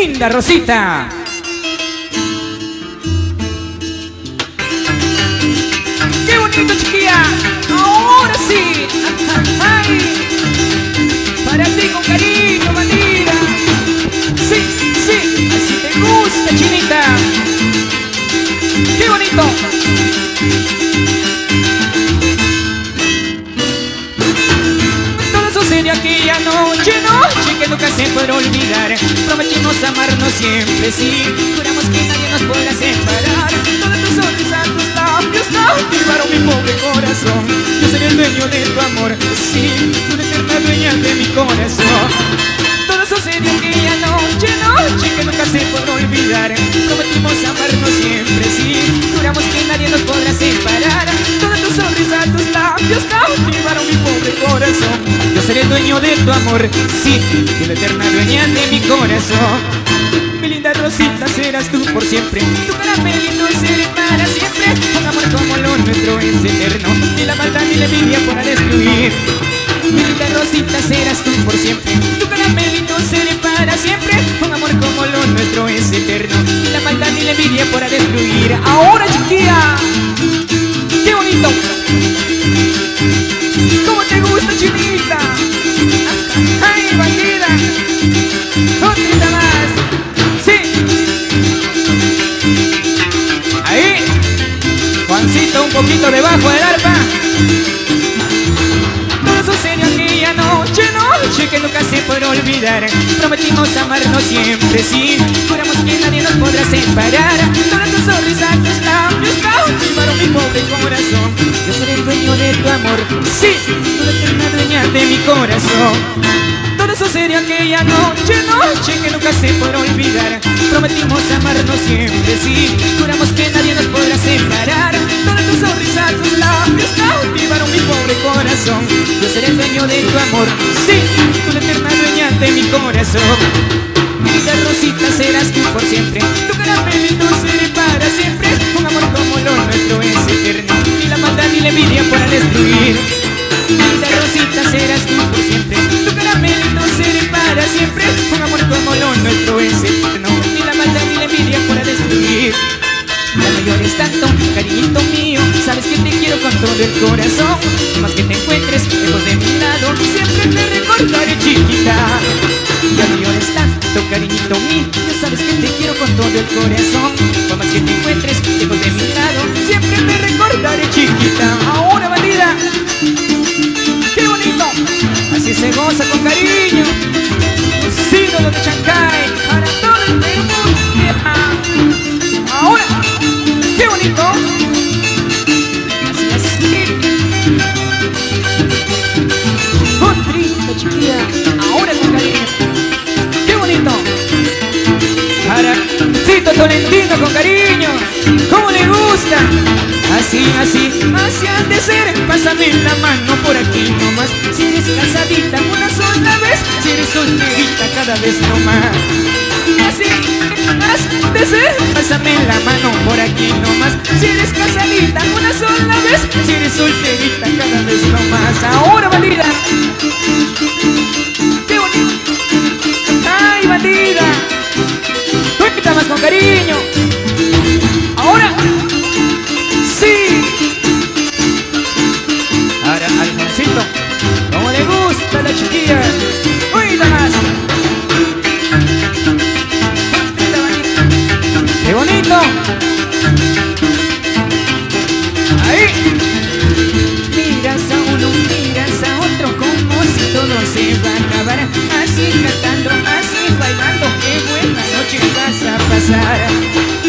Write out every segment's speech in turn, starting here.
linda Rosita. ¡Qué bonito, chiquilla! ¡Ahora sí! ¡Ay! Para ti con cariño, bandida. Sí, sí, así te gusta, chinita. ¡Qué bonito! Todo sucedió aquella noche, noche que nunca se podrá olvidar. Prometimos amarnos siempre, sí. Juramos que nadie nos podrá separar. Todas tus sonrisas, tus labios cautivaron mi pobre corazón. Yo seré el dueño de tu amor, sí, tú la eterna dueña de mi corazón. Todo sucedió aquella noche, noche que nunca se podrá olvidar. Prometimos amarnos siempre, sí. Juramos que nadie nos podrá separar. Todas tus sonrisas, tus labios cautivaron mi pobre corazón. Yo seré el dueño de tu amor, sí, y la eterna dueña de mi corazón. Mi linda Rosita, serás tú por siempre. Tu caramelito seré para siempre. Un amor como lo nuestro es eterno. Ni la maldad ni la envidia podrá destruir. Mi linda Rosita, serás tú por siempre. Tu caramelito seré para siempre. Un amor como lo nuestro es eterno. Ni la maldad ni la envidia podrá destruir. Ahora, chiquilla, qué bonito. ¿Cómo te gusta, chinita? ¡Ay, bandida! ¡Otra más! ¡Sí! Ahí, Juancito, un poquito debajo del arpa. Todo sucedió aquella noche, noche que nunca se podrá olvidar. Prometimos amarnos siempre, sí. Juramos que nadie nos podrá separar. Todas tus sonrisas, tus labios cautivaron mi pobre corazón. Yo seré el dueño de tu amor, sí, tú la eterna dueña de mi corazón. Todo sucedió aquella noche, noche que nunca se podrá olvidar. Prometimos amarnos siempre, sí. Juramos que nadie nos podrá separar. Todas tus sonrisas, tus labios cautivaron mi pobre corazón. Yo seré el dueño de tu amor, sí, tú la eterna dueña de mi corazón. Mi linda Rosita, serás tú por siempre. Tu caramelito seré para siempre. Un amor como lo nuestro es eterno. Ni la maldad ni la envidia podrá destruir. Mi linda Rosita, serás tú por siempre. Tu caramelito seré para siempre. Un amor como lo nuestro es eterno. Ni la maldad ni la envidia podrá destruir. Ya no llores tanto, cariñito mío. Sabes que te quiero con todo el corazón. Más que te encuentres lejos de mi lado, siempre te recordaré, chiquita. Ya no llores tanto, cariñito mío. Ya sabes que te quiero con todo el corazón. Por más que te encuentres lejos de mi lado, siempre te recordaré, chiquita. Ahora, bandida, qué bonito. Así se goza con cariño. Los ídolos de Chancay para todo el Perú. Ahora, qué bonito. Así, así. Otrita, chiquilla. Ahora con cariño. Qué bonito. Para Tito Tolentino con cariño. ¿Cómo le gusta? Así, así, así han de ser. Pásame la mano por aquí nomás. Si eres casadita una sola vez, si eres solterita cada vez nomás. Así has de ser. Pásame la mano por aquí nomás. Si eres casadita una sola vez, si eres solterita cada vez nomás. Ahora, bandida, qué bonito. Ay, bandida, tú más con cariño. Ahora, sí. Ahora, Alfoncito, como le gusta a la chiquilla. Uy, más. ¡Qué bonito! ¡Ahí! Miras a uno, miras a otro, como si todo se va a acabar. Así cantando, así bailando, qué buena noche vas a pasar.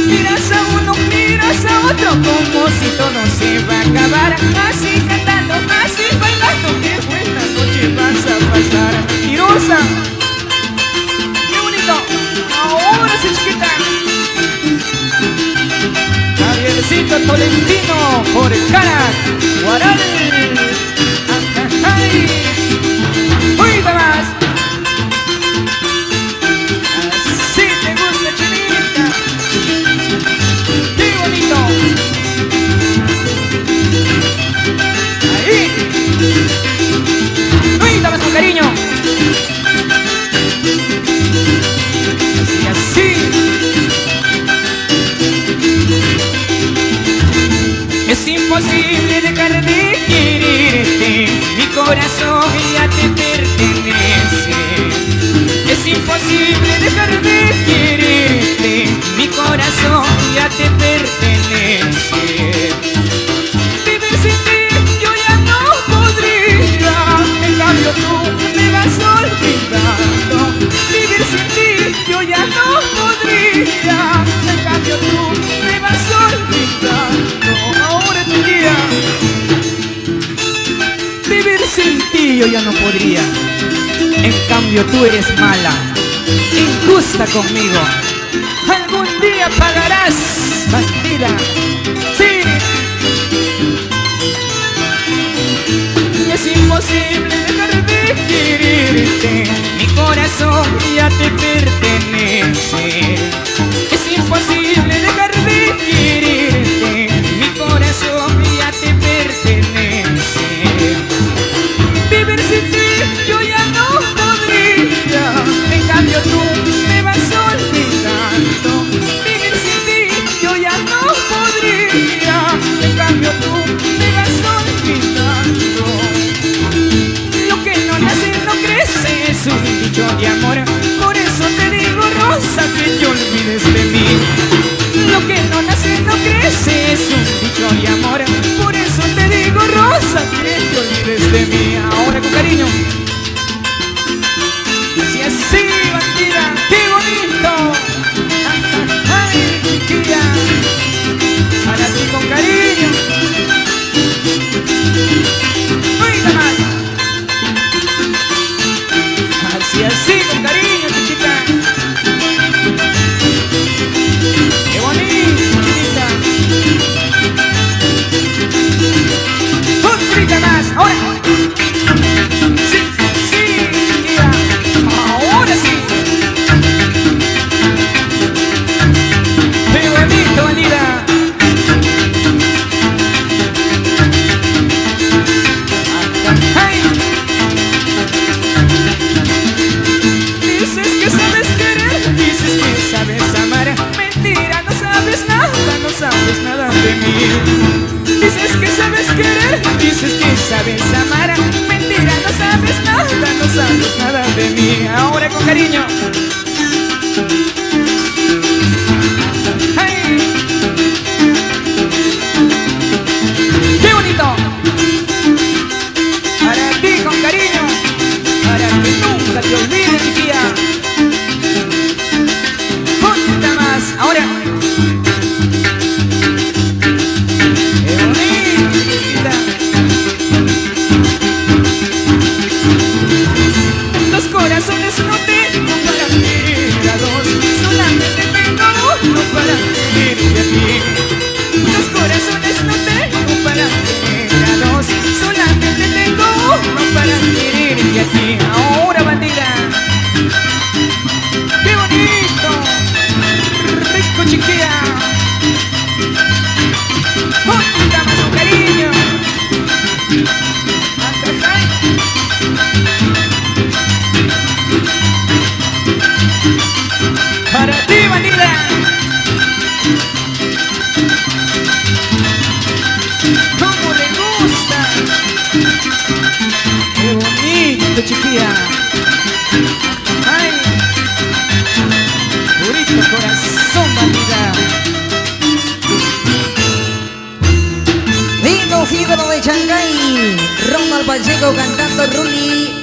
Miras a uno, miras a otro, como si todo se va a acabar. Así cantando, así bailando, qué buena noche vas a pasar. ¡Mirosa! ¡Qué bonito! ¡Ahora sí, chiquita! Javiercito Tolentino por Carac, Guaral. ¡Ay! ¡Uy, más! Así te gusta, chinita. ¡Qué bonito! Ahí. ¡Uy, más con cariño! Así, así. dejar de quererte. Mi corazón ya te pertenece. Vivir sin ti yo ya no podría. En cambio tú me vas olvidando. Vivir sin ti yo ya no podría. En cambio tú me vas olvidando. Ahora tu día. Vivir sin ti yo ya no podría. En cambio tú eres mala, injusta conmigo. Algún día pagarás, bandida. Sí. Es imposible dejar de quererte. Mi corazón ya te pertenece. Es imposible dejar de quererte. Mi corazón ya te pertenece. Vivir sin ti yo ya no podría. En cambio tú me vas olvidando. Vivir sin ti yo ya no podría. En cambio tú me vas olvidando. Lo que no nace no crece, es un dicho de amor. Por eso te digo, Rosa, que te olvides de mí. Lo que no nace no crece, es un dicho de amor. Por eso te digo, Rosa, que te olvides de mí. Ahora con cariño. Si así, bandida, qué bonito. Ay, chiquilla. Para ti con cariño. Oiga más. Así con cariño, chiquita. Qué bonito, chiquita. Un grita más. Ahora. Sí, sí, chiquilla. Ahora sí. Qué bonito, bandida. Ay. Dices que sabes querer, dices que sabes amar. Mentira, no sabes nada de mí. Dices que sabes querer, dices que sabes amar. Mentira, no sabes nada de mí. Ahora con cariño. Ay. ¡Qué bonito! Para ti con cariño. Para que nunca te olvides, chiquilla. Ponte más. Ahora. Qué bonito, chiquita. Dos corazones no tengo para querer a dos. Solamente tengo uno para quererte a ti. Dos corazones no tengo para querer a dos. Solamente tengo uno para quererte a ti. Ahora, bandida. ¡Qué bonito! Rico, chiquilla. Ponte más con cariño. Para ti, bandida. Cómo le gusta. Qué bonito, chiquilla. Ay, purito corazón, bandida. Lindo ídolo de Chancay, Ronald Pacheco cantando Ruli